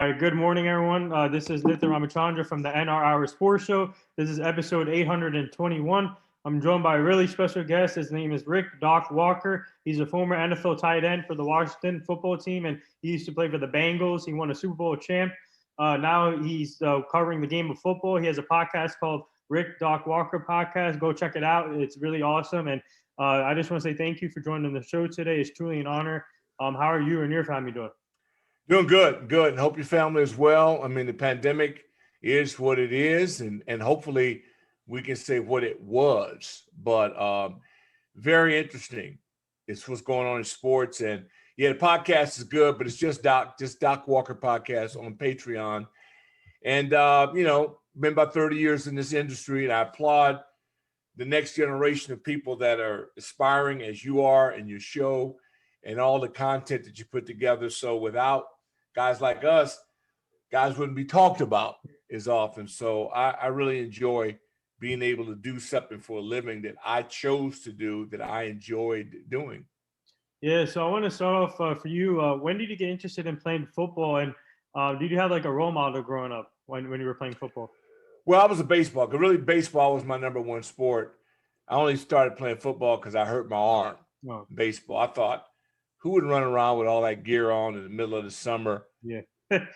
All right, good morning, everyone. This is Nitin Ramachandra from the NR Hour Sports Show. This is episode 821. I'm joined by a really special guest. His name is Rick Doc Walker. He's a former NFL tight end for the Washington football team, and he used to play for the Bengals. He won a Super Bowl champ. Now he's covering the game of football. He has a podcast called Rick Doc Walker Podcast. Go check it out. It's really awesome. And I just want to say thank you for joining the show today. It's truly an honor. How are you and your family doing? Doing good. And hope your family is well. I mean, the pandemic is what it is, and hopefully we can say what it was. But very interesting. It's what's going on in sports. And yeah, the podcast is good, but it's just Doc Walker Podcast on Patreon. And been about 30 years in this industry, and I applaud the next generation of people that are aspiring as you are in your show and all the content that you put together. So without guys like us, guys wouldn't be talked about as often. So I really enjoy being able to do something for a living that I chose to do, that I enjoyed doing. Yeah, so I want to start off for you. When did you get interested in playing football, and did you have like a role model growing up when you were playing football? Well, I was a baseball, because really baseball was my number one sport. I only started playing football because I hurt my arm. Oh. Baseball. I thought, who would run around with all that gear on in the middle of the summer? Yeah.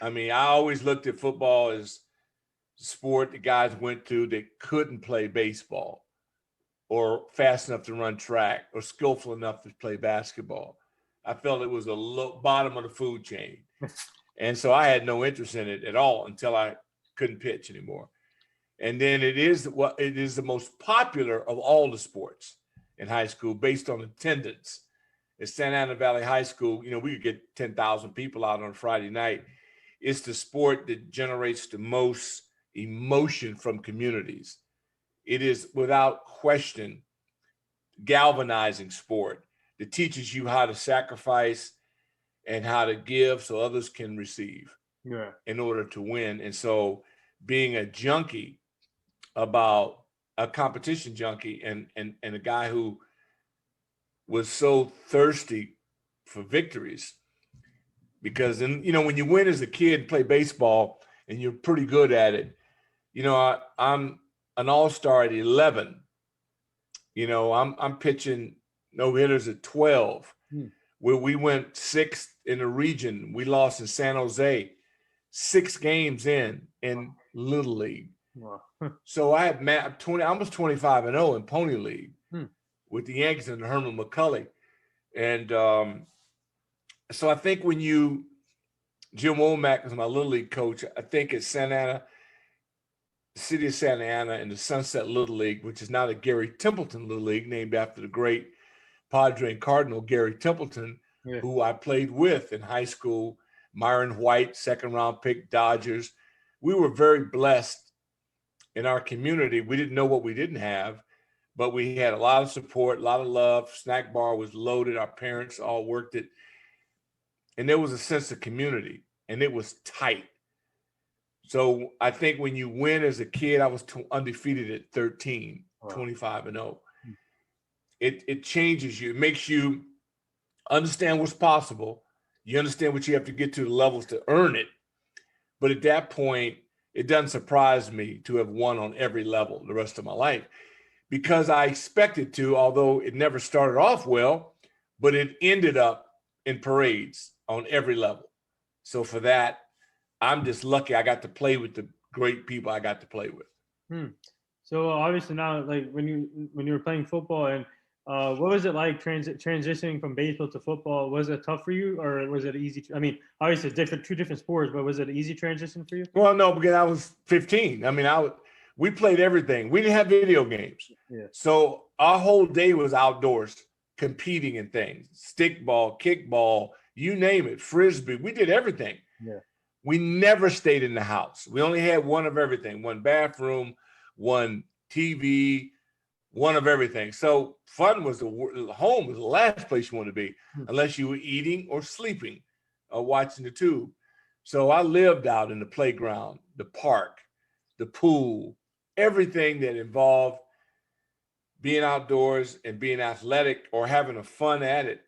I mean, I always looked at football as the sport that guys went to that couldn't play baseball or fast enough to run track or skillful enough to play basketball. I felt it was the bottom of the food chain. And so I had no interest in it at all until I couldn't pitch anymore. And then it is the most popular of all the sports in high school based on attendance. At Santa Ana Valley High School, we could get 10,000 people out on a Friday night. It's the sport that generates the most emotion from communities. It is without question galvanizing sport that teaches you how to sacrifice and how to give so others can receive in order to win. And so being a junkie about a competition junkie and a guy who was so thirsty for victories, because when you win as a kid, play baseball, and you're pretty good at it, I'm an all-star at 11. I'm pitching no hitters at 12. Where we went sixth in the region. We lost in San Jose 6 games in Little League. Wow. So I had I was 25-0 in Pony League with the Yankees and Herman McCully. And so I think when Jim Womack was my Little League coach, I think at Santa Ana, the city of Santa Ana, and the Sunset Little League, which is now the Gary Templeton Little League, named after the great Padre and Cardinal Gary Templeton, who I played with in high school. Myron White, second-round pick, Dodgers. We were very blessed in our community. We didn't know what we didn't have, but we had a lot of support, a lot of love. Snack bar was loaded. Our parents all worked it. And there was a sense of community, and it was tight. So I think when you win as a kid, I was undefeated at 13, 25-0. It changes you. It makes you understand what's possible. You understand what you have to get to the levels to earn it. But at that point, it doesn't surprise me to have won on every level the rest of my life, because I expected to, although it never started off well, but it ended up in parades on every level. So for that, I'm just lucky I got to play with the great people I got to play with. So obviously now, like when you were playing football, and what was it like transitioning from baseball to football? Was it tough for you, or was it easy? I mean, obviously it's two different sports, but was it an easy transition for you? Well, no, because I was 15. I mean, we played everything. We didn't have video games. Yeah. So our whole day was outdoors competing in things, stickball, kickball, you name it, frisbee. We did everything. Yeah. We never stayed in the house. We only had one of everything, one bathroom, one TV, one of everything. So fun was home was the last place you wanted to be, unless you were eating or sleeping or watching the tube. So I lived out in the playground, the park, the pool, everything that involved being outdoors and being athletic or having a fun at it.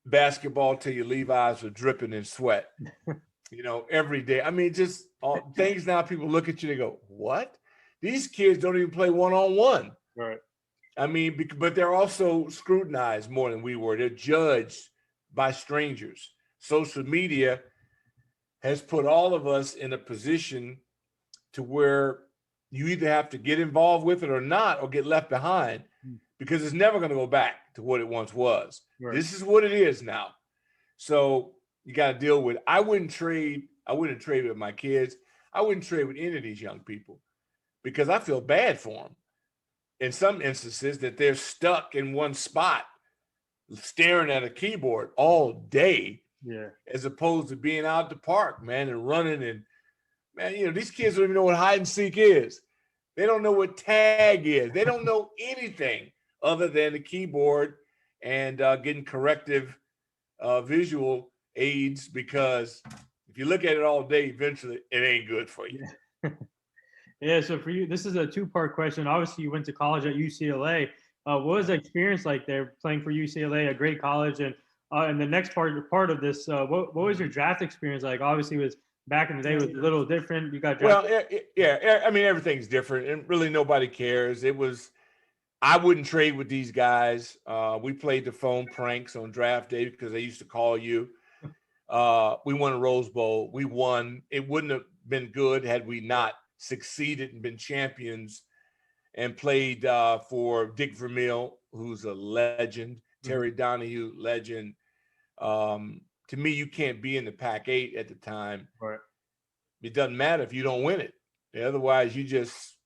Basketball till your Levi's were dripping in sweat. every day. I mean, just all things now people look at you, they go, what? These kids don't even play one-on-one. Right. I mean, but they're also scrutinized more than we were. They're judged by strangers. Social media has put all of us in a position to where you either have to get involved with it or not, or get left behind, because it's never going to go back to what it once was. Right. This is what it is now. So you got to deal with it. I wouldn't trade with my kids. I wouldn't trade with any of these young people because I feel bad for them. In some instances that they're stuck in one spot, staring at a keyboard all day, as opposed to being out the park, man, and running. And man, these kids don't even know what hide and seek is. They don't know what tag is. They don't know anything other than the keyboard and getting corrective visual aids, because if you look at it all day, eventually it ain't good for you. Yeah, so for you, this is a two-part question. Obviously, you went to college at UCLA. What was the experience like there playing for UCLA, a great college? And the next part of this, what was your draft experience like? Obviously, it was back in the day, it was a little different. You got drafted. Well, I mean, everything's different, and really nobody cares. I wouldn't trade with these guys. We played the phone pranks on draft day because they used to call you. We won a Rose Bowl. We won. It wouldn't have been good had we not succeeded and been champions and played for Dick Vermeil, who's a legend, Terry Donahue, legend. To me, you can't be in the Pac-8 at the time. Right. It doesn't matter if you don't win it. Otherwise, you just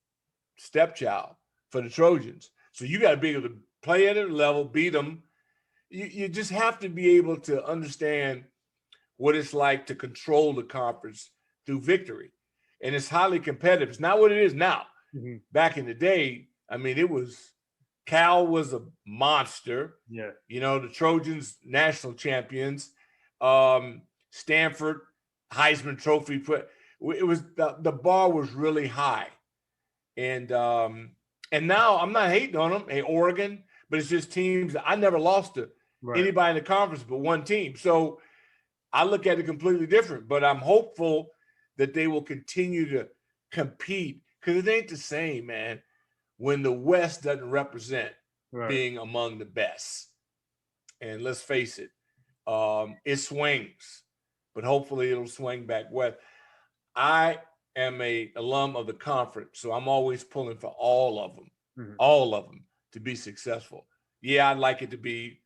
stepchild for the Trojans. So you got to be able to play at a level, beat them. You just have to be able to understand what it's like to control the conference through victory. And it's highly competitive. It's not what it is now. Back in the day, I mean, Cal was a monster. Yeah. The Trojans, national champions. Stanford, Heisman Trophy. It was the bar was really high. And now I'm not hating on them. Hey, Oregon, but it's just teams. I never lost to anybody in the conference but one team. So I look at it completely different, but I'm hopeful that they will continue to compete, because it ain't the same, man, when the West doesn't represent being among the best. And let's face it, it swings, but hopefully it'll swing back west. I am a alum of the conference, so I'm always pulling for all of them to be successful. Yeah, I'd like it to be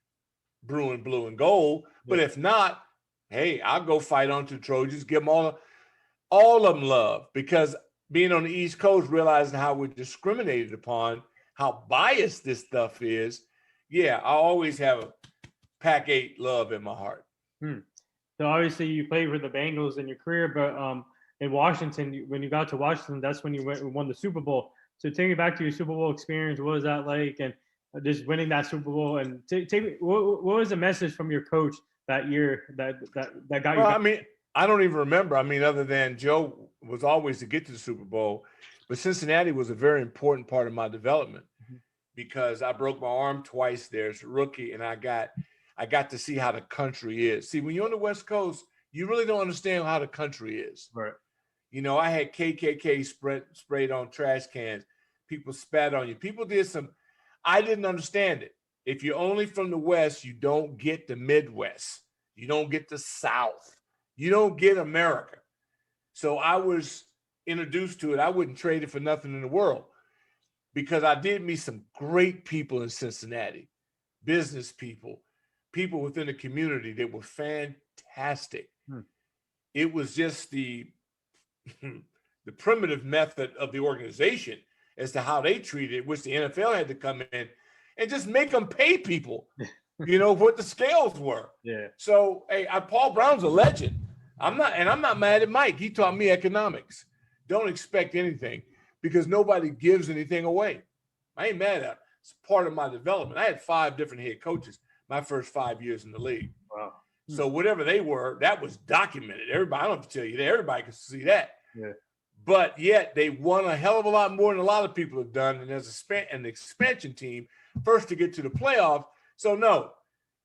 Bruin blue and gold, but if not, hey, I'll go fight on to the Trojans, give them all of them love, because being on the East Coast, realizing how we're discriminated upon, how biased this stuff is. Yeah, I always have a Pac-8 love in my heart. So obviously you played for the Bengals in your career, but in Washington, when you got to Washington, that's when you won the Super Bowl. So take me back to your Super Bowl experience. What was that like? And just winning that Super Bowl, and what was the message from your coach that year that got you? Well, I mean, I don't even remember. I mean, other than Joe was always to get to the Super Bowl, but Cincinnati was a very important part of my development because I broke my arm twice there as a rookie, and I got to see how the country is. See, when you're on the West Coast, you really don't understand how the country is. Right. I had KKK sprayed on trash cans. People spat on you. People did I didn't understand it. If you're only from the West, you don't get the Midwest. You don't get the South. You don't get America. So I was introduced to it. I wouldn't trade it for nothing in the world, because I did meet some great people in Cincinnati, business people within the community that were fantastic. It was just the primitive method of the organization as to how they treated it, which the NFL had to come in and just make them pay people, what the scales were. Yeah. So, hey, Paul Brown's a legend. I'm not mad at Mike. He taught me economics. Don't expect anything, because nobody gives anything away. I ain't mad at it. It's part of my development. I had 5 different head coaches my first 5 years in the league. Wow. So whatever they were, that was documented. Everybody, I don't have to tell you that. Everybody can see that. Yeah. But yet they won a hell of a lot more than a lot of people have done. And as an expansion team, first to get to the playoffs. So no,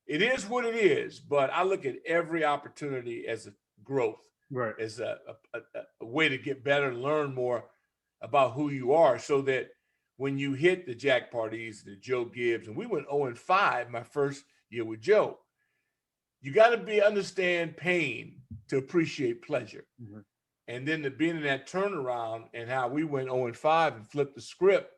it is what it is. But I look at every opportunity as a growth. Right. as a way to get better and learn more about who you are, so that when you hit the Jack Parties, the Joe Gibbs, and we went 0-5 my first year with Joe, you got to understand pain to appreciate pleasure. Mm-hmm. And then being in that turnaround and how we went 0-5 and flipped the script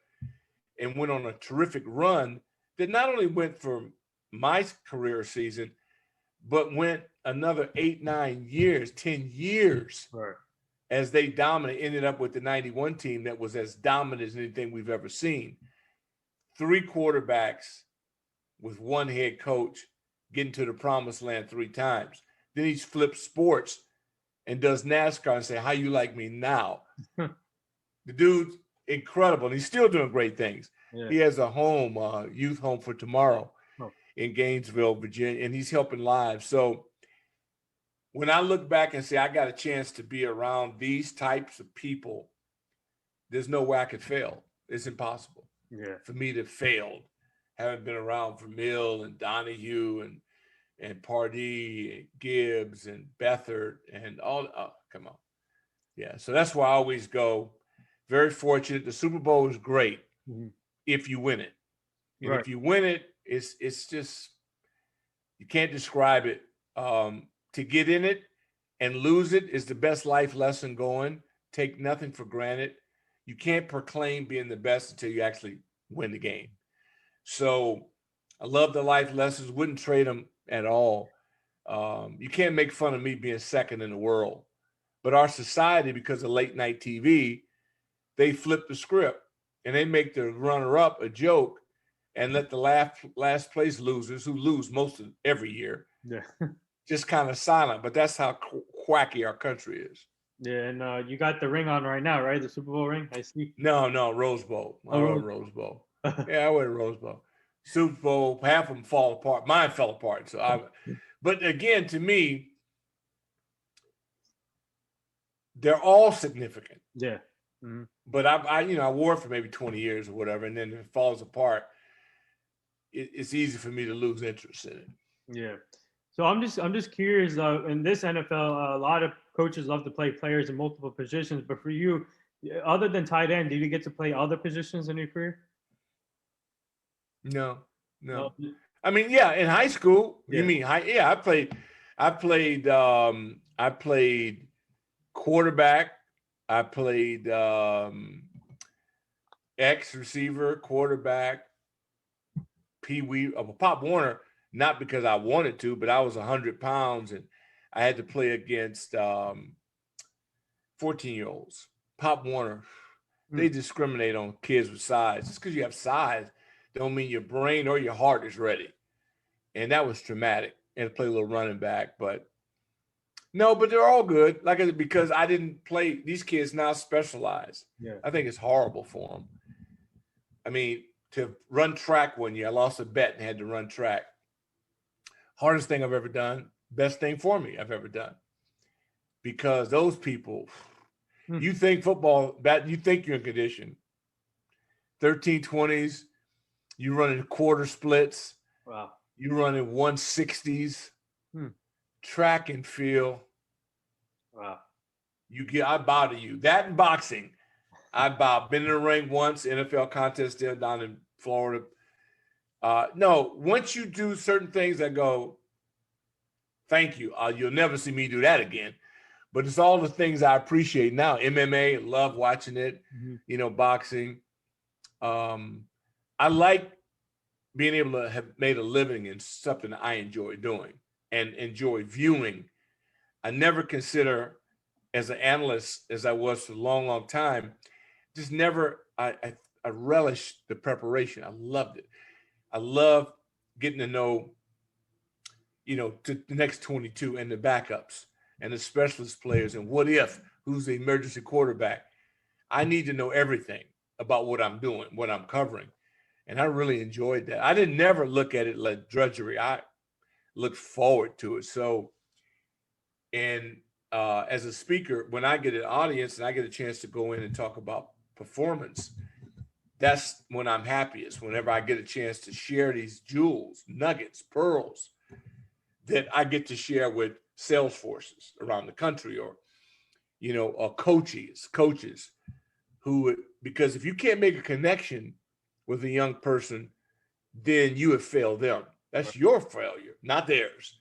and went on a terrific run that not only went for my career season, but went another 8, 9 years, 10 years. Right. As they dominated, ended up with the 91 team that was as dominant as anything we've ever seen. 3 quarterbacks with 1 head coach getting to the promised land 3 times. Then he's flipped sports and does NASCAR and say, how you like me now? The dude's incredible, and he's still doing great things. Yeah. He has a home, youth home for tomorrow in Gainesville, Virginia, and he's helping lives. So when I look back and say I got a chance to be around these types of people, there's no way I could fail. It's impossible for me to fail. Having been around for Mill and Donahue and Pardee and Gibbs and Beathard and all. Oh, come on. Yeah. So that's why I always go, very fortunate. The Super Bowl is great if you win it. And if you win it, it's just, you can't describe it. To get in it and lose it is the best life lesson going. Take nothing for granted. You can't proclaim being the best until you actually win the game. So I love the life lessons, wouldn't trade them at all. You can't make fun of me being second in the world. But our society, because of late night TV, they flip the script and they make the runner-up a joke and let the last place losers, who lose most of every year, just kind of silent. But that's how quacky our country is. Yeah, and you got the ring on right now, right? The Super Bowl ring, I see. No, Rose Bowl. I went Rose Bowl. Yeah, I went Rose Bowl. Super Bowl, half of them fall apart. Mine fell apart. But again, to me, they're all significant. Yeah. Mm-hmm. But I wore it for maybe 20 years or whatever, and then it falls apart. It's easy for me to lose interest in it. Yeah. So I'm just curious. In this NFL, a lot of coaches love to play players in multiple positions. But for you, other than tight end, did you get to play other positions in your career? No. I mean, yeah, in high school. Yeah. You mean I played quarterback. I played X receiver, quarterback, Pee Wee, Pop Warner. Not because I wanted to, but I was 100 pounds and I had to play against 14-year-olds. Pop Warner, they discriminate on kids with size. Just because you have size don't mean your brain or your heart is ready. And that was traumatic. And to play a little running back, but they're all good. Because I didn't play, these kids now specialize. Yeah. I think it's horrible for them. I mean, to run track one year, I lost a bet and had to run track. Hardest thing I've ever done, best thing for me I've ever done. Because those people, you think football, you think you're in condition. 1320s, you running quarter splits. Wow. You running 160s. Track and field. Wow. I bow to you. That and boxing. I bow. Been in the ring once, NFL contest there down in Florida. No, once you do certain things, I go, thank you. You'll never see me do that again. But it's all the things I appreciate now. MMA, love watching it. Boxing. I like being able to have made a living in something I enjoy doing and enjoy viewing. I never consider, as an analyst, as I was for a long, long time, just never, I relished the preparation. I loved it. I love getting to know, to the next 22 and the backups and the specialist players and who's the emergency quarterback. I need to know everything about what I'm doing, what I'm covering. And I really enjoyed that. I didn't never look at it like drudgery. I looked forward to it. So, and as a speaker, when I get an audience and I get a chance to go in and talk about performance, that's when I'm happiest, whenever I get a chance to share these jewels, nuggets, pearls that I get to share with sales forces around the country, or, coaches who, because if you can't make a connection with a young person, then you have failed them. That's your failure, not theirs.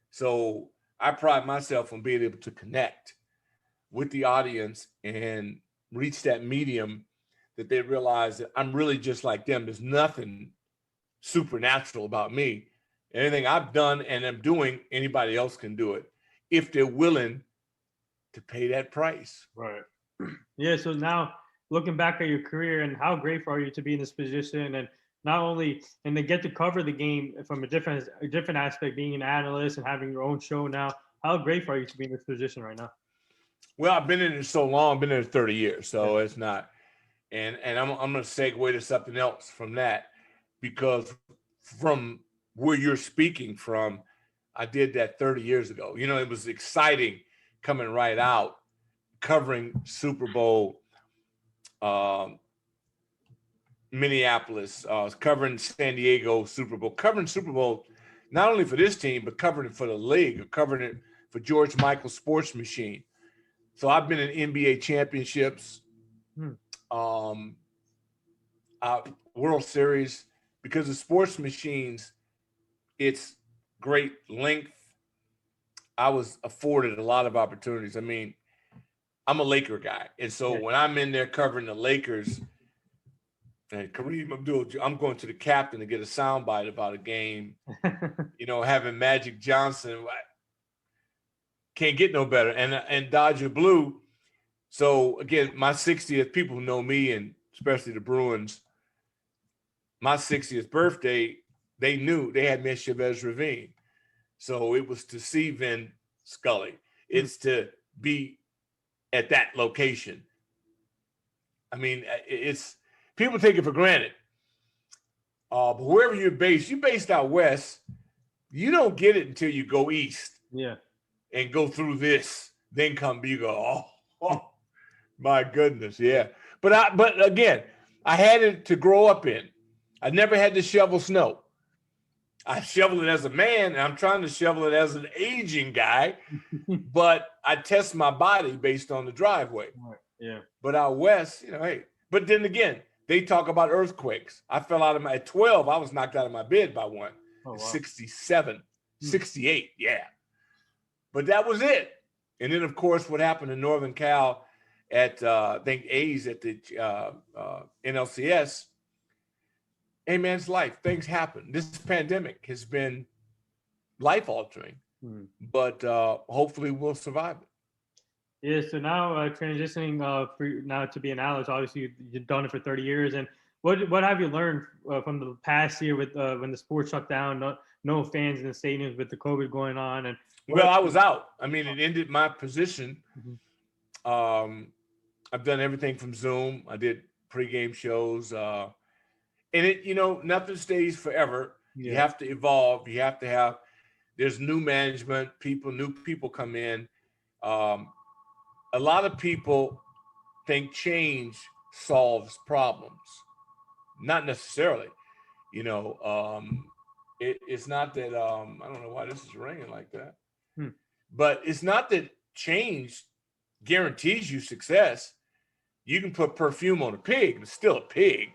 So I pride myself on being able to connect with the audience and reach that medium that they realize that I'm really just like them. There's nothing supernatural about me. Anything I've done and am doing, anybody else can do it if they're willing to pay that price. Right. Yeah. So now looking back at your career, and how grateful are you to be in this position, and not only and to get to cover the game from a different aspect, being an analyst and having your own show now. How grateful are you to be in this position right now? Well, I've been in it so long. I've been in it 30 years, so it's not. And I'm going to segue to something else from that, because from where you're speaking from, I did that 30 years ago. It was exciting coming right out, covering Super Bowl, Minneapolis, covering San Diego Super Bowl, covering Super Bowl, not only for this team, but covering it for the league, covering it for George Michael Sports Machine. So I've been in NBA championships, World Series, because the sports machines, it's great length. I was afforded a lot of opportunities. I mean, I'm a Laker guy. And so when I'm in there covering the Lakers and Kareem Abdul, I'm going to the captain to get a soundbite about a game, having Magic Johnson. Can't get no better. And Dodger Blue. So again, my 60th, people who know me, and especially the Bruins, my 60th birthday, they knew they had me at Chavez Ravine. So it was to see Vin Scully. It's to be at that location. I mean, it's people take it for granted. But wherever you're based out west, you don't get it until you go east. Yeah. And go through this, then you go, oh, my goodness, yeah. But again, I had it to grow up in. I never had to shovel snow. I shoveled it as a man, and I'm trying to shovel it as an aging guy, but I test my body based on the driveway. Yeah. But out west, hey. But then again, they talk about earthquakes. I fell out of at 12, I was knocked out of my bed by one. Oh, wow. 67, 68, yeah. But that was it. And then, of course, what happened in Northern Cal at, I think, A's at the NLCS. Hey, man, it's life. Things happen. This pandemic has been life-altering. But hopefully we'll survive it. Yeah, so now transitioning now to be an analyst, obviously you've done it for 30 years. And what have you learned from the past year with when the sports shut down, no fans in the stadiums with the COVID going on? And well, I was out. I mean, it ended my position. I've done everything from Zoom. I did pregame shows. And it, nothing stays forever. Yeah. You have to evolve. You have to there's new management, new people come in. A lot of people think change solves problems. Not necessarily. It's not that, I don't know why this is ringing like that. But it's not that change guarantees you success. You can put perfume on a pig, but it's still a pig.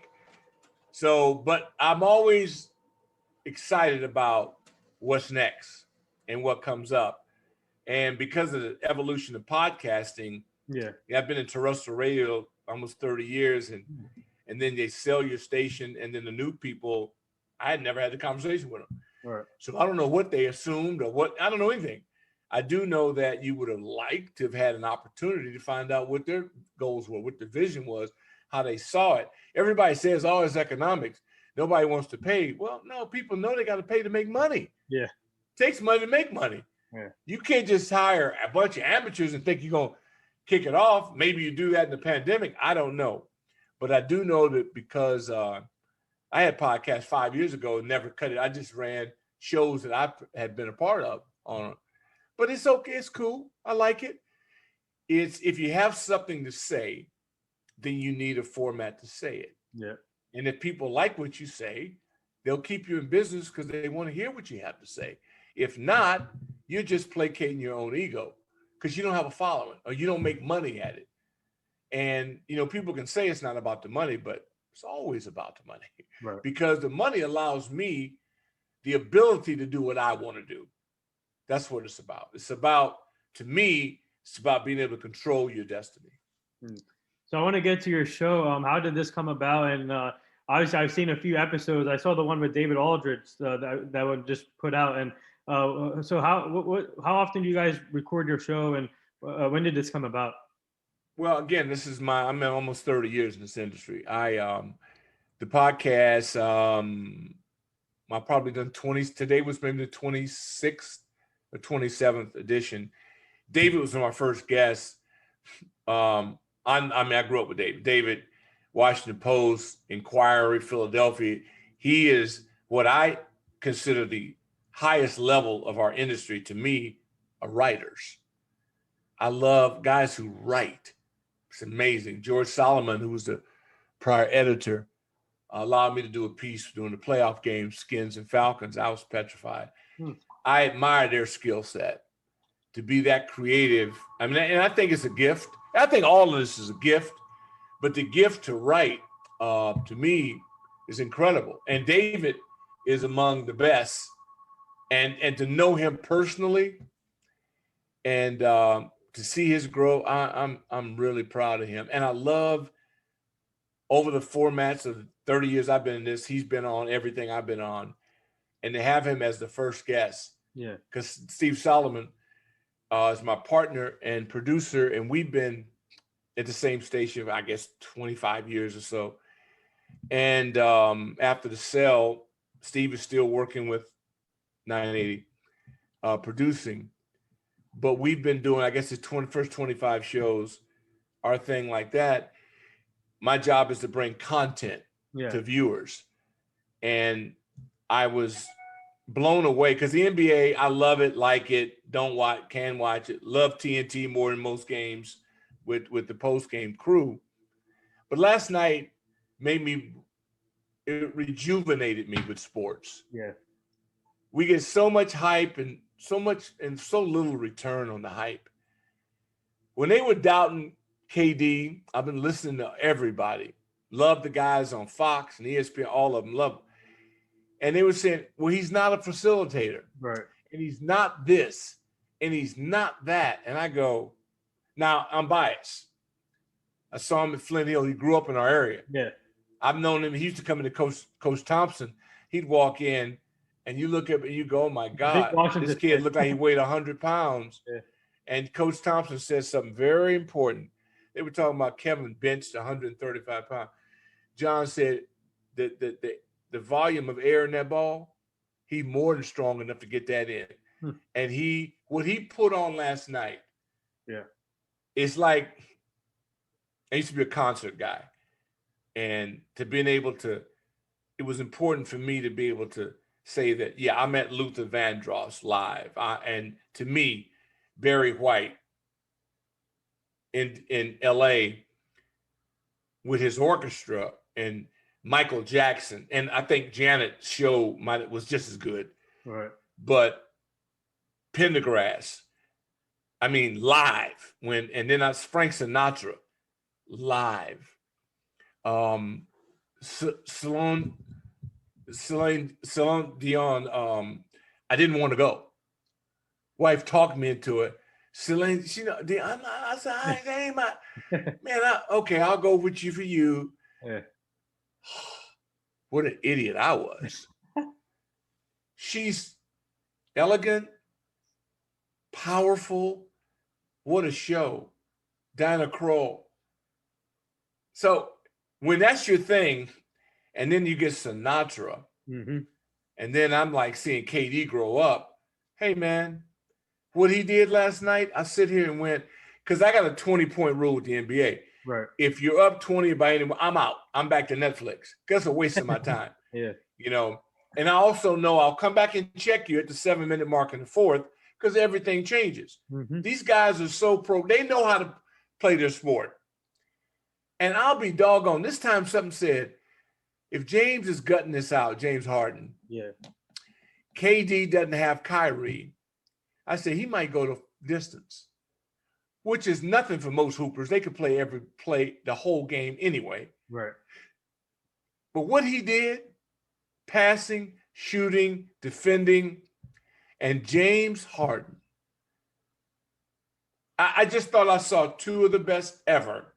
So, but I'm always excited about what's next and what comes up. And because of the evolution of podcasting, I've been in terrestrial radio almost 30 years, and then they sell your station, and then the new people, I had never had the conversation with them. Right. So I don't know what they assumed I don't know anything. I do know that you would have liked to have had an opportunity to find out what their goals were, what the vision was, how they saw it. Everybody says, oh, it's economics. Nobody wants to pay. Well, no, people know they got to pay to make money. Yeah. It takes money to make money. Yeah. You can't just hire a bunch of amateurs and think you're going to kick it off. Maybe you do that in the pandemic. I don't know. But I do know that because I had podcasts 5 years ago and never cut it. I just ran shows that I had been a part of on it. But it's okay. It's cool. I like it. It's if you have something to say, then you need a format to say it. Yeah. And if people like what you say, they'll keep you in business because they want to hear what you have to say. If not, you're just placating your own ego because you don't have a following or you don't make money at it. And, people can say it's not about the money, but it's always about the money Right. because the money allows me the ability to do what I want to do. That's what it's about. It's about, to me, it's about being able to control your destiny. So I want to get to your show. How did this come about? And obviously, I've seen a few episodes. I saw the one with David Aldridge that one just put out. And so how often do you guys record your show? And when did this come about? Well, again, I'm almost 30 years in this industry. The podcast, I've probably done 20, today was maybe the 26th or 27th edition. David was my first guest. I grew up with David. David, Washington Post, Inquirer, Philadelphia. He is what I consider the highest level of our industry to me, are writers. I love guys who write. It's amazing. George Solomon, who was the prior editor, allowed me to do a piece during the playoff game, Skins and Falcons. I was petrified. I admire their skill set to be that creative. I mean, and I think it's a gift. I think all of this is a gift, but the gift to write, to me, is incredible. And David is among the best. And to know him personally and to see his growth, I'm really proud of him. And I love, over the formats of 30 years I've been in this, he's been on everything I've been on. And to have him as the first guest. Yeah. Because Steve Solomon is my partner and producer, and we've been at the same station, I guess, 25 years or so. And after the sale, Steve is still working with 980, producing. But we've been doing, I guess, the first 25 shows, our thing like that. My job is to bring content to viewers. And I was blown away because the NBA, I love it, like it, don't watch, can watch it, love TNT more than most games with the post-game crew. But last night it rejuvenated me with sports. Yeah. We get so much hype and so little return on the hype. When they were doubting KD, I've been listening to everybody. Love the guys on Fox and ESPN, all of them love them. And they were saying, well, he's not a facilitator. Right. And he's not this. And he's not that. And I go, now I'm biased. I saw him at Flint Hill. He grew up in our area. Yeah. I've known him. He used to come into Coach Thompson. He'd walk in and you look up and you go, oh my God, this kid looked like he weighed 100 pounds. Yeah. And Coach Thompson said something very important. They were talking about Kevin benched 135 pounds. John said that the volume of air in that ball, he more than strong enough to get that in. And what he put on last night, it's like, I used to be a concert guy. And to being able to, it was important for me to be able to say that, I met Luther Vandross live. And to me, Barry White in LA with his orchestra and Michael Jackson. And I think Janet's show was just as good. Right. But Pendergrass, I mean, live and then that's Frank Sinatra live. Celine Dion, I didn't want to go. Wife talked me into it. Celine, I said, that ain't my, man, okay, I'll go with you for you. Yeah. What an idiot I was. She's elegant, powerful. What a show. Diana Krall. So when that's your thing, and then you get Sinatra, and then I'm like seeing KD grow up. Hey, man, what he did last night, I sit here and went, because I got a 20-point rule with the NBA. Right. If you're up 20 by anyone, I'm out. I'm back to Netflix. That's a waste of my time. Yeah. And I also know I'll come back and check you at the 7-minute mark in the fourth because everything changes. These guys are so pro. They know how to play their sport. And I'll be doggone. This time something said, if James is gutting this out, James Harden, KD doesn't have Kyrie, I said he might go to distance, which is nothing for most hoopers. They could play the whole game anyway. Right. But what he did, passing, shooting, defending, and James Harden, I just thought I saw two of the best ever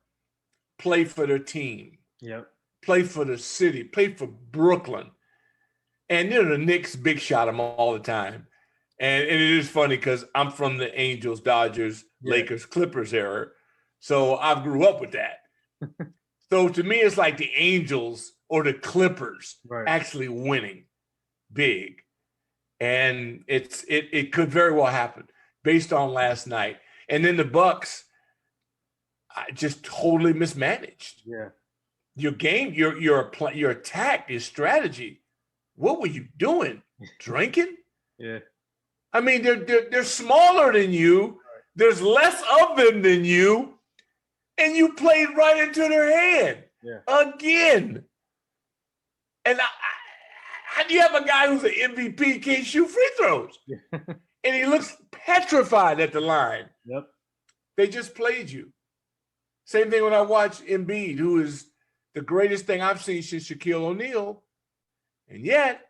play for their team, Yep. play for the city, play for Brooklyn. And, the Knicks big shot them all the time. And it is funny because I'm from the Angels, Dodgers, Lakers, Clippers era. So I grew up with that. So to me, it's like the Angels or the Clippers actually winning big. And it could very well happen based on last night. And then the Bucks, I just totally mismanaged. Yeah. Your game, your attack, your strategy. What were you doing? Drinking? Yeah. I mean, they're smaller than you. There's less of them than you. And you played right into their hand again. And how do you have a guy who's an MVP can't shoot free throws? Yeah. And he looks petrified at the line. Yep. They just played you. Same thing when I watch Embiid, who is the greatest thing I've seen since Shaquille O'Neal. And yet,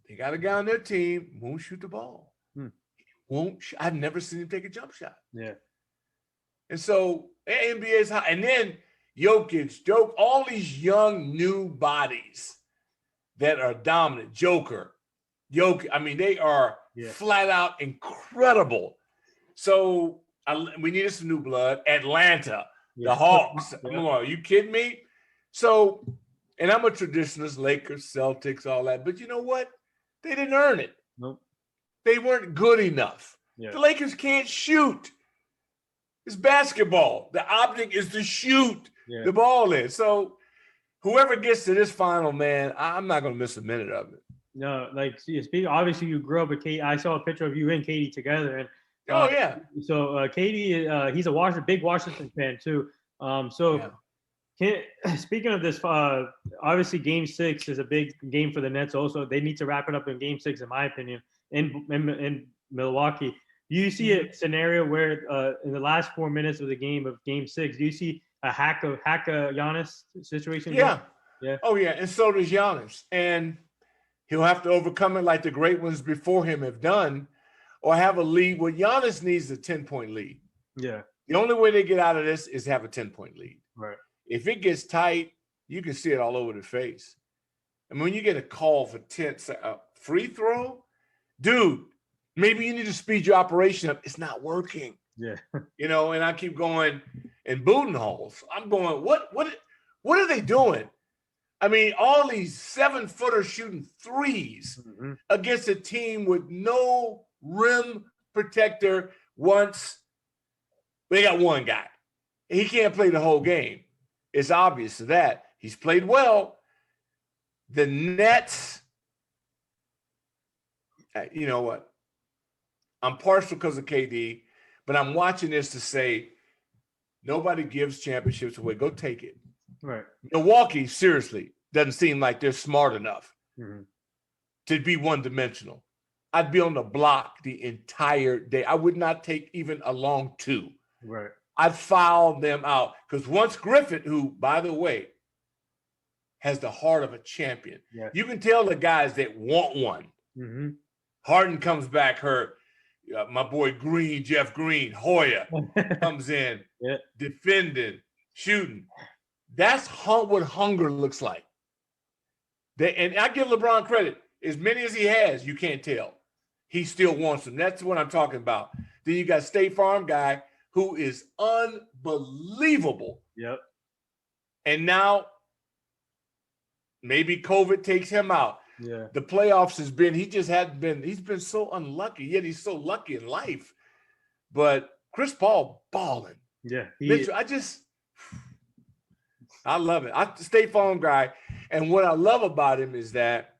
they got a guy on their team won't shoot the ball. I've never seen him take a jump shot. Yeah. And so NBA is hot. And then Jokic, all these young new bodies that are dominant. Jokic. I mean, they are flat out incredible. So we needed some new blood. Atlanta, the Hawks. Are you kidding me? So, and I'm a traditionalist, Lakers, Celtics, all that. But you know what? They didn't earn it. Nope. They weren't good enough. Yeah. The Lakers can't shoot. It's basketball. The object is to shoot the ball in. So whoever gets to this final, man, I'm not going to miss a minute of it. No, like, obviously you grew up with Katie. I saw a picture of you and Katie together. And So Katie, he's a big Washington fan too. Speaking of this, obviously Game 6 is a big game for the Nets. Also, they need to wrap it up in Game 6, in my opinion, in Milwaukee. Do you see a scenario where in the last 4 minutes of the game of Game 6, do you see a hack a Giannis situation? Yeah. Oh yeah, and so does Giannis, and he'll have to overcome it like the great ones before him have done, or have a lead. Well, Giannis needs a 10-point lead. Yeah. The only way they get out of this is have a 10-point lead. Right. If it gets tight, you can see it all over the face. And when you get a call for free throw, dude, maybe you need to speed your operation up. It's not working. Yeah. And I keep going in Budenholz. I'm going, what are they doing? I mean, all these 7-footers shooting threes against a team with no rim protector once. They got one guy. He can't play the whole game. It's obvious to that. He's played well. The Nets, you know what? I'm partial because of KD, but I'm watching this to say nobody gives championships away. Go take it. Right. Milwaukee, seriously, doesn't seem like they're smart enough to be one-dimensional. I'd be on the block the entire day. I would not take even a long two. Right. I'd foul them out. Because once Griffin, who, by the way, has the heart of a champion, you can tell the guys that want one. Harden comes back hurt. My boy Green, Jeff Green, Hoya comes in, defending, shooting. That's what hunger looks like. And I give LeBron credit. As many as he has, you can't tell. He still wants them. That's what I'm talking about. Then you got State Farm guy who is unbelievable. Yep. And now maybe COVID takes him out. Yeah. The playoffs he's been so unlucky, yet he's so lucky in life. But Chris Paul balling. Yeah. I love it. State Farm guy. And what I love about him is that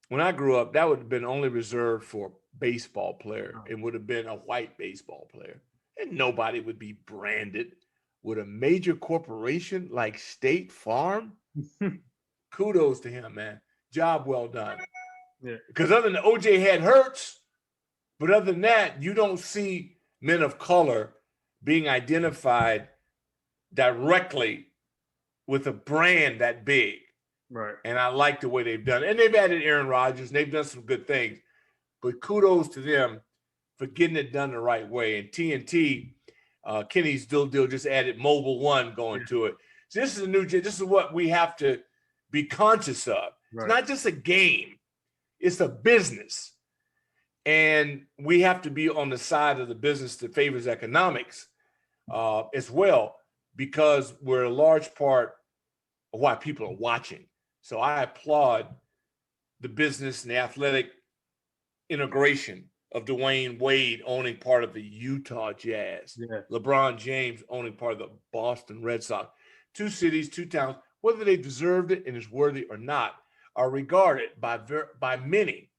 when I grew up, that would have been only reserved for a baseball player. It would have been a white baseball player. And nobody would be branded with a major corporation like State Farm. Kudos to him, man. Job well done. Yeah. Because other than OJ had Hurts, But other than that, you don't see men of color being identified directly with a brand that big. Right. And I like the way they've done it. And they've added Aaron Rodgers, and they've done some good things. But kudos to them for getting it done the right way. And TNT, Kenny's deal just added Mobile One going to it. So this is what we have to be conscious of. Right. It's not just a game. It's a business. And we have to be on the side of the business that favors economics as well, because we're a large part of why people are watching. So I applaud the business and the athletic integration of Dwayne Wade owning part of the Utah Jazz, LeBron James owning part of the Boston Red Sox. Two cities, two towns, whether they deserved it and is worthy or not, are regarded by many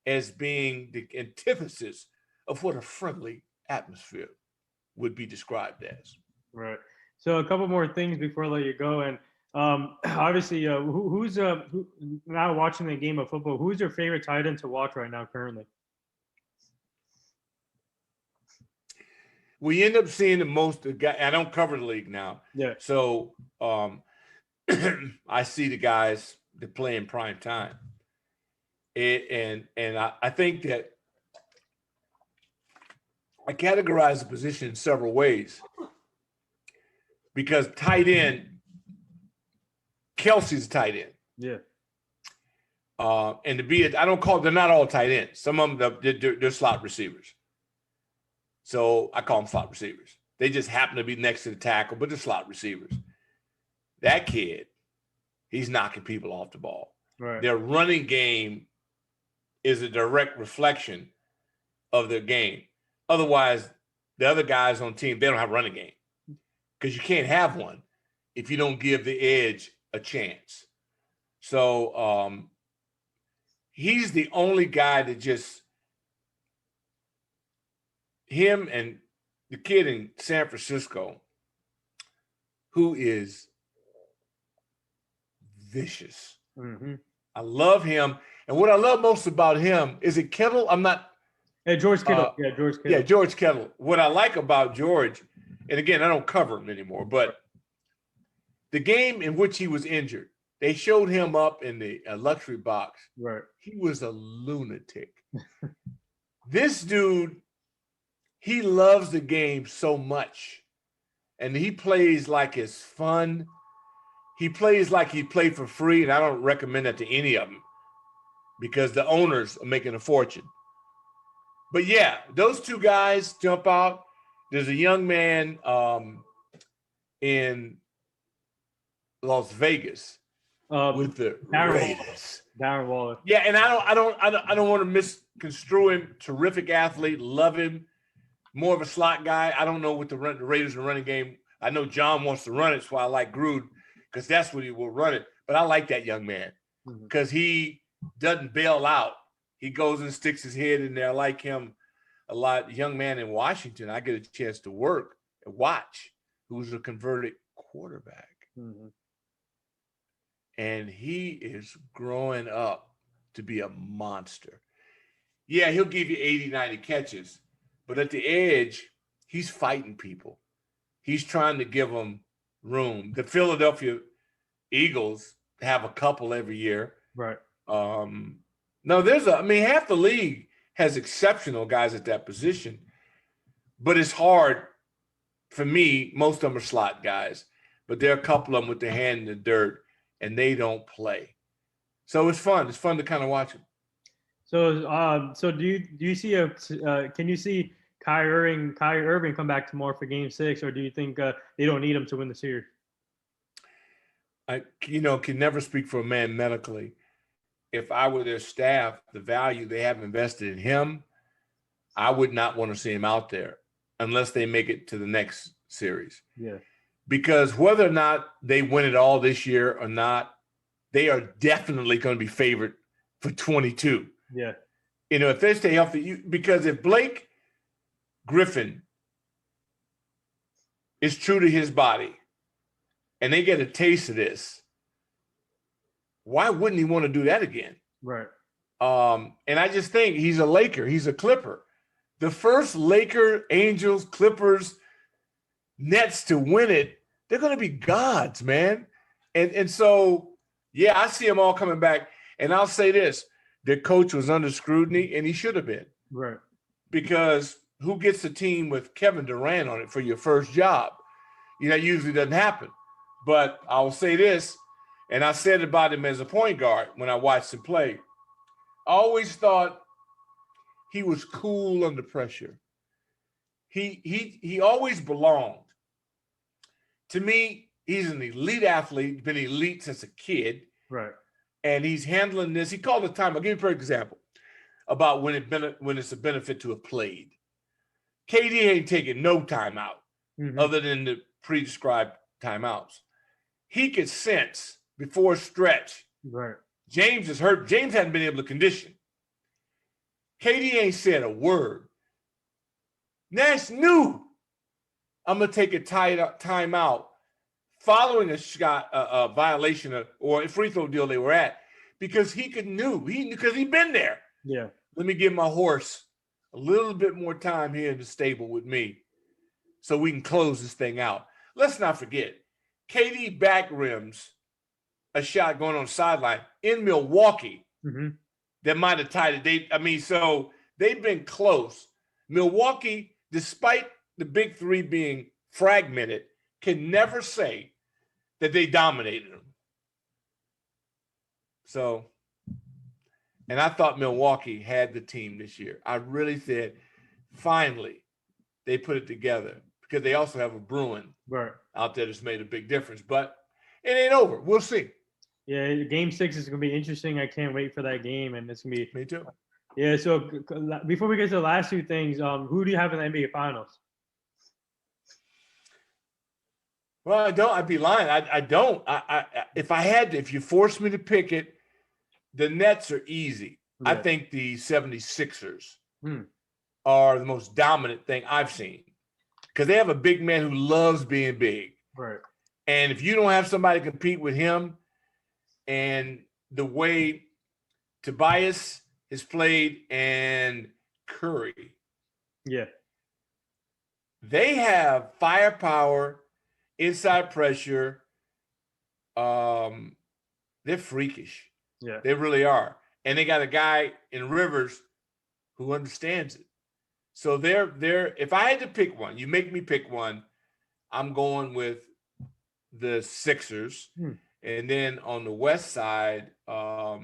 as being the antithesis of what a friendly atmosphere would be described as. Right. So a couple more things before I let you go. And obviously, who's now watching the game of football? Who's your favorite tight end to watch right now currently? We end up seeing the most. I don't cover the league now. Yeah. So I see the guys that play in prime time. And I think that I categorize the position in several ways, because tight end, Kelsey's a tight end. Yeah. And they're not all tight ends. Some of them, they're slot receivers. So I call them slot receivers. They just happen to be next to the tackle, but they're slot receivers. That kid, he's knocking people off the ball. Right. Their running game is a direct reflection of their game. Otherwise, the other guys on the team, they don't have a running game, because you can't have one if you don't give the edge a chance. So he's the only guy that him and the kid in San Francisco, who is vicious. Mm-hmm. I love him. And what I love most about him is it Kittle. George Kittle. George Kittle. Yeah, George Kittle. What I like about George, and again, I don't cover him anymore, but the game in which he was injured, they showed him up in the luxury box. Right. He was a lunatic. This dude, he loves the game so much, and he plays like it's fun. He plays like he played for free, and I don't recommend that to any of them, because the owners are making a fortune. But yeah, those two guys jump out. There's a young man in Las Vegas with the Raiders. Darren Waller. Yeah, and I don't want to misconstrue him. Terrific athlete, love him. More of a slot guy. I don't know what the Raiders are running game. I know John wants to run it, so I like Gruden, because that's what he will run it. But I like that young man, because he doesn't bail out. He goes and sticks his head in there. I like him a lot. Young man in Washington, I get a chance to work and watch, who's a converted quarterback. Mm-hmm. And he is growing up to be a monster. Yeah, he'll give you 80, 90 catches, but at the edge, he's fighting people. He's trying to give them room. The Philadelphia Eagles have a couple every year. Right. No, half the league has exceptional guys at that position, but it's hard for me. Most of them are slot guys, but there are a couple of them with their hand in the dirt, and they don't play. So it's fun. It's fun to kind of watch them. So do you see can you see Kyrie Irving come back tomorrow for Game 6, or do you think they don't need him to win the series? I can never speak for a man medically. If I were their staff, the value they have invested in him, I would not want to see him out there unless they make it to the next series. Yeah. Because whether or not they win it all this year or not, they are definitely going to be favored for 22. Yeah. If they stay healthy, because if Blake Griffin is true to his body and they get a taste of this, why wouldn't he want to do that again? Right. And I just think he's a Laker. He's a Clipper. The first Laker, Angels, Clippers, Nets to win it, they're going to be gods, man. And so, yeah, I see them all coming back. And I'll say this, their coach was under scrutiny, and he should have been. Right. Because who gets a team with Kevin Durant on it for your first job? That usually doesn't happen. But I'll say this, and I said about him as a point guard when I watched him play. I always thought he was cool under pressure. He always belonged. To me, he's an elite athlete, been elite since a kid. Right. And he's handling this. He called the time. I'll give you a perfect example about when it's a benefit to have played. KD ain't taking no timeout other than the prescribed timeouts. He could sense before a stretch. Right. James is hurt. James hadn't been able to condition. KD ain't said a word. Nash knew I'm going to take a timeout following a shot, a violation or a free throw deal they were at, because he knew because he'd been there. Yeah. Let me give my horse a little bit more time here in the stable with me so we can close this thing out. Let's not forget, KD back rims a shot going on the sideline in Milwaukee that might have tied it. So they've been close. Milwaukee, despite the big three being fragmented, can never say that they dominated them. So, and I thought Milwaukee had the team this year. I really said, finally, they put it together, because they also have a Bruin out there that's made a big difference. But it ain't over. We'll see. Yeah, Game 6 is going to be interesting. I can't wait for that game, and it's going to be. Me too. Yeah, so before we get to the last two things, who do you have in the NBA Finals? Well, I don't. I'd be lying. I don't. If you force me to pick it, the Nets are easy. Yeah. I think the 76ers are the most dominant thing I've seen, because they have a big man who loves being big. Right. And if you don't have somebody compete with him, and the way Tobias has played and Curry, they have firepower, inside pressure. They're freakish. Yeah, they really are. And they got a guy in Rivers who understands it. So they're if I had to pick one, you make me pick one, I'm going with the Sixers. And then on the West side, I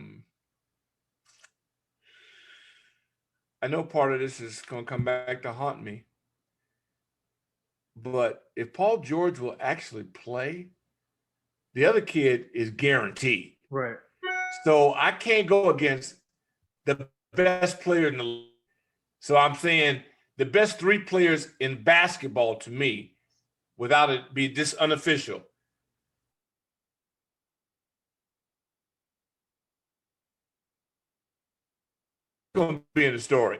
know part of this is going to come back to haunt me. But if Paul George will actually play, the other kid is guaranteed. Right. So I can't go against the best player in the league. So I'm saying the best three players in basketball to me, without it be this unofficial, going to be in the story.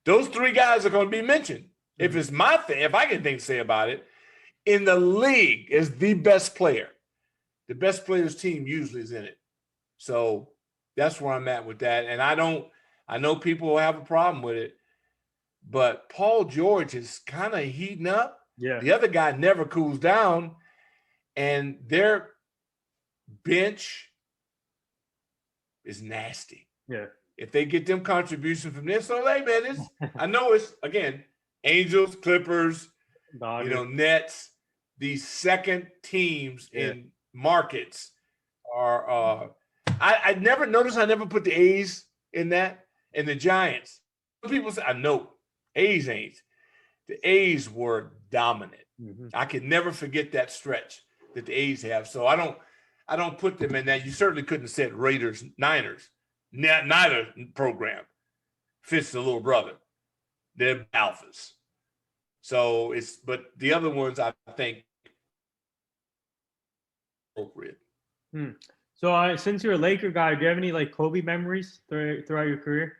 Those three guys are going to be mentioned. If it's my thing, if I can think to say about it, in the league is the best player. The best player's team usually is in it. So that's where I'm at with that. And I know people will have a problem with it, but Paul George is kind of heating up. Yeah. The other guy never cools down, and their bench is nasty. Yeah. If they get them contributions from this, so hey man, I know it's again Angels, Clippers, Nets. These second teams in markets are. I never noticed. I never put the A's in that, and the Giants. People say I know A's ain't. The A's were dominant. I can never forget that stretch that the A's have. So I don't put them in that. You certainly couldn't have said Raiders, Niners. Neither program fits the little brother. They're alphas. So but the other ones I think appropriate. So since you're a Laker guy, do you have any like Kobe memories throughout your career?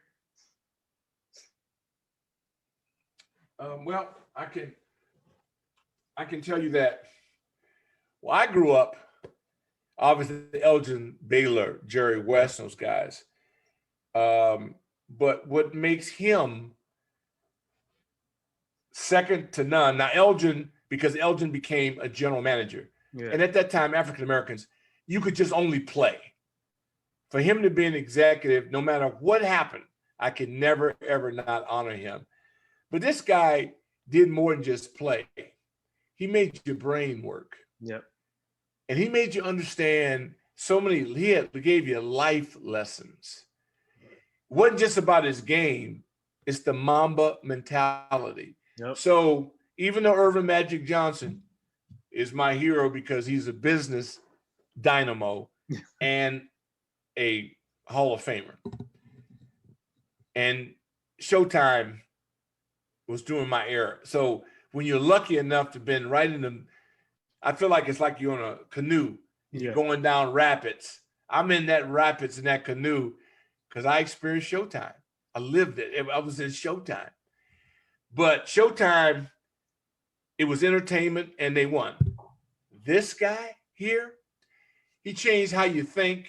Well, I can tell you that. Well, I grew up obviously Elgin Baylor, Jerry West, those guys. But what makes him second to none, now Elgin, because Elgin became a general manager. Yeah. And at that time, African Americans, you could just only play. For him to be an executive, no matter what happened, I could never, ever not honor him. But this guy did more than just play. He made your brain work. Yep. And he made you understand he gave you life lessons. It wasn't just about his game, it's the Mamba mentality. Yep. So even though Irvin Magic Johnson is my hero because he's a business dynamo and a Hall of Famer, and Showtime was during my era. So when you're lucky enough to been right in the, I feel like it's like you're on a canoe. You're going down rapids. I'm in that rapids in that canoe because I experienced Showtime. I lived it. I was in Showtime. But Showtime, it was entertainment and they won. This guy here, he changed how you think,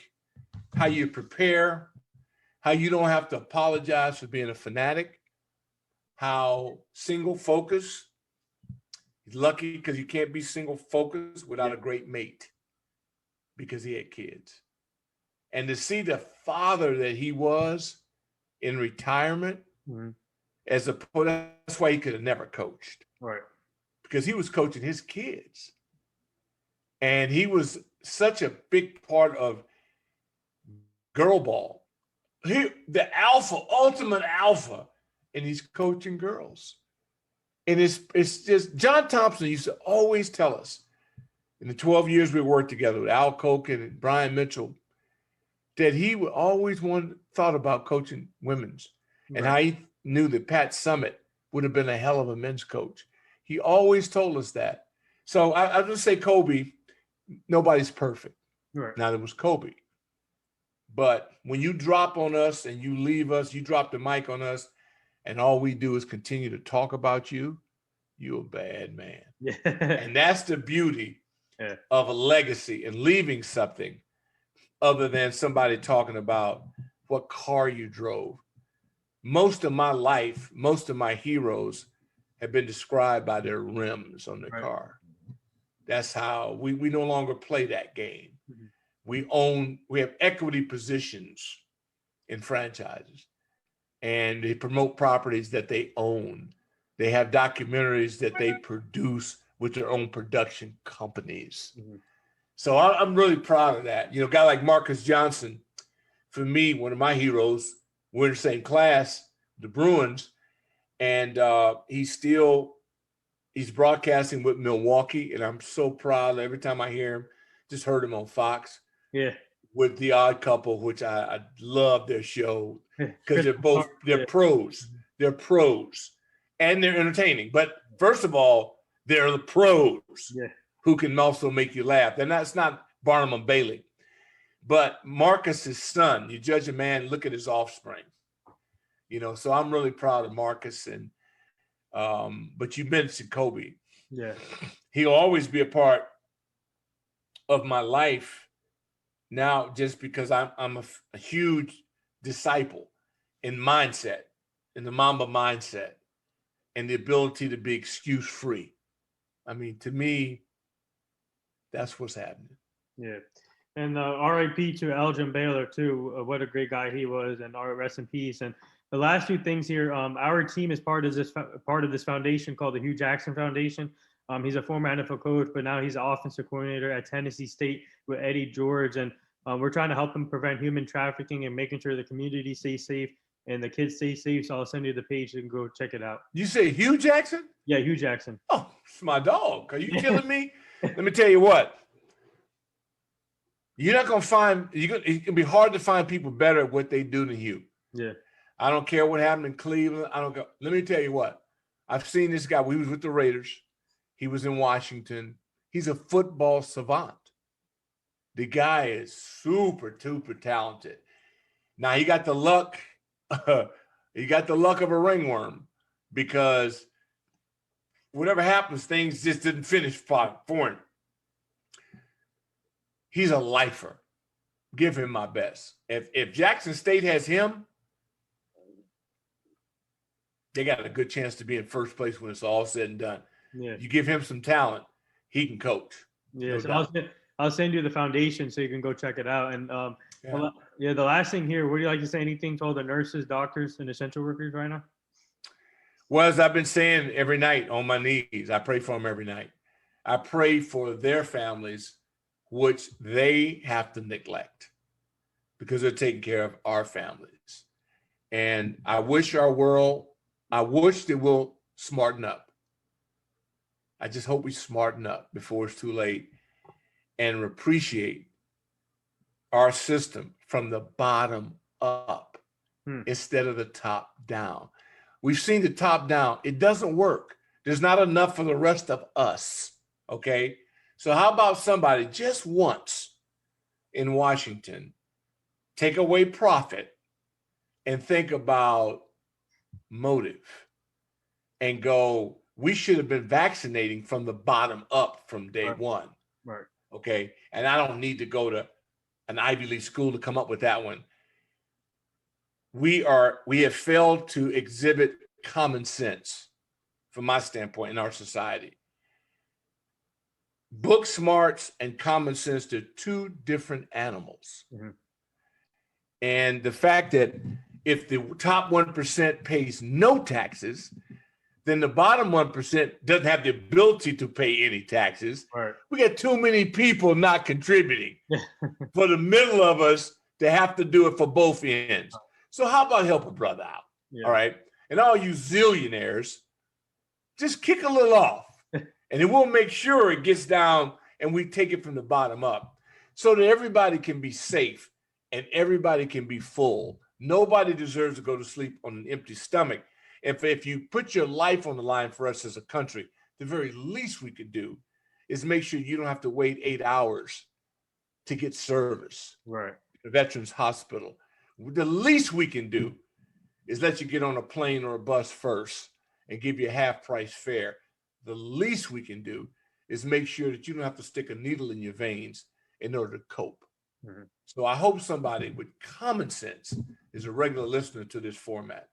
how you prepare, how you don't have to apologize for being a fanatic, how single focus. He's lucky because you can't be single focused without a great mate because he had kids. And to see the father that he was in retirement, that's why he could have never coached. Right. Because he was coaching his kids. And he was such a big part of girl ball. The alpha, ultimate alpha, and he's coaching girls. And it's just, John Thompson used to always tell us in the 12 years we worked together with Al Koken and Brian Mitchell, that he would always thought about coaching women's and how he knew that Pat Summitt would have been a hell of a men's coach. He always told us that. So I just say Kobe, nobody's perfect. Right. Now there was Kobe. But when you drop on us and you leave us, you drop the mic on us, and all we do is continue to talk about you, you're a bad man. Yeah. And that's the beauty of a legacy and leaving something other than somebody talking about what car you drove. Most of my life, most of my heroes have been described by their rims on their car. That's how we no longer play that game. We have equity positions in franchises, and they promote properties that they own. They have documentaries that they produce with their own production companies. So I'm really proud of that. You know, a guy like Marcus Johnson, for me, one of my heroes, we're in the same class, the Bruins, and he's broadcasting with Milwaukee, and I'm so proud every time I hear him. Just heard him on Fox. Yeah. With The Odd Couple, which I love their show because they're pros. They're pros and they're entertaining. But first of all, they're the pros who can also make you laugh. And that's not Barnum and Bailey. But Marcus's son, you judge a man, look at his offspring. You know, so I'm really proud of Marcus. And but you mentioned Kobe. Yeah. He'll always be a part of my life now, just because I'm a huge disciple in mindset, in the Mamba mindset, and the ability to be excuse free. I mean, to me, that's what's happening. Yeah. And RIP to Elgin Baylor too. What a great guy he was, and rest in peace. And the last two things here, our team is part of this foundation called the Hugh Jackson Foundation. He's a former NFL coach, but now he's an offensive coordinator at Tennessee State with Eddie George. And we're trying to help him prevent human trafficking and making sure the community stays safe and the kids stay safe. So I'll send you the page and go check it out. You say Hugh Jackson? Yeah, Hugh Jackson. Oh, it's my dog. Are you killing me? Let me tell you what. You're not going to find, it can be hard to find people better at what they do than Hugh. Yeah. I don't care what happened in Cleveland. Let me tell you what. I've seen this guy. We was with the Raiders. He was in Washington. He's a football savant. The guy is super talented. Now he got the luck. He got the luck of a ringworm because whatever happens, things just didn't finish for him. He's a lifer. Give him my best. If Jackson State has him, they got a good chance to be in first place when it's all said and done. Yeah. You give him some talent, he can coach. Yeah. No So doubt. I'll send you the foundation so you can go check it out. And Yeah. the last thing here, would you like to say anything to all the nurses, doctors, and essential workers right now? Well, as I've been saying every night on my knees, I pray for them every night. I pray for their families, which they have to neglect because they're taking care of our families. And I wish they will smarten up. I just hope we smarten up before it's too late and appreciate our system from the bottom up instead of the top down. We've seen the top down. It doesn't work. There's not enough for the rest of us. Okay. So how about somebody just once in Washington take away profit and think about motive and go, we should have been vaccinating from the bottom up from day one. Right. Okay. And I don't need to go to an Ivy League school to come up with that one. We have failed to exhibit common sense from my standpoint in our society. Book smarts and common sense, they're two different animals. Mm-hmm. And the fact that if the top 1% pays no taxes, then the bottom 1% doesn't have the ability to pay any taxes. Right. We got too many people not contributing for the middle of us to have to do it for both ends. So how about help a brother out? Yeah. All right. And all you zillionaires, just kick a little off and then we'll make sure it gets down and we take it from the bottom up so that everybody can be safe and everybody can be full. Nobody deserves to go to sleep on an empty stomach. If you put your life on the line for us as a country, the very least we could do is make sure you don't have to wait 8 hours to get service. Right. The Veterans Hospital. The least we can do is let you get on a plane or a bus first and give you a half-price fare. The least we can do is make sure that you don't have to stick a needle in your veins in order to cope. Mm-hmm. So I hope somebody with common sense is a regular listener to this format.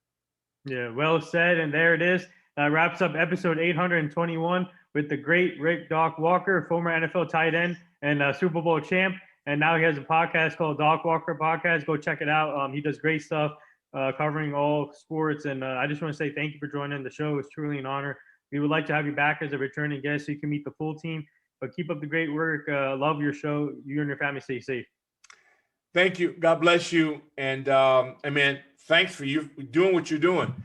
Yeah, well said. And there it is. That wraps up episode 821 with the great Rick Doc Walker, former NFL tight end and Super Bowl champ. And now he has a podcast called Doc Walker Podcast. Go check it out. He does great stuff covering all sports. And I just want to say thank you for joining the show. It's truly an honor. We would like to have you back as a returning guest so you can meet the full team. But keep up the great work. Love your show. You and your family stay safe. Thank you. God bless you. And man, thanks for you doing what you're doing.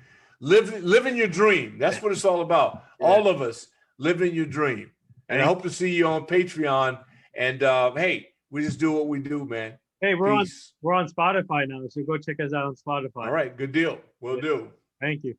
Living your dream. That's what it's all about. Yeah. All of us living your dream. And I hope to see you on Patreon. And hey, we just do what we do, man. Hey, we're on Spotify now, so go check us out on Spotify. All right, good deal. We'll do. Thank you.